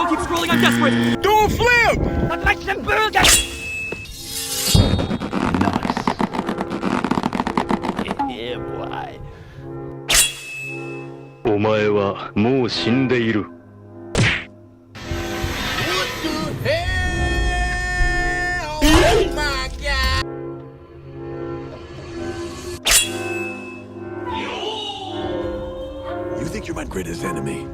Don't keep scrolling, I'm desperate! Do a flip! Yeah, boy. お前はもう死んでいる。You think you're my greatest enemy?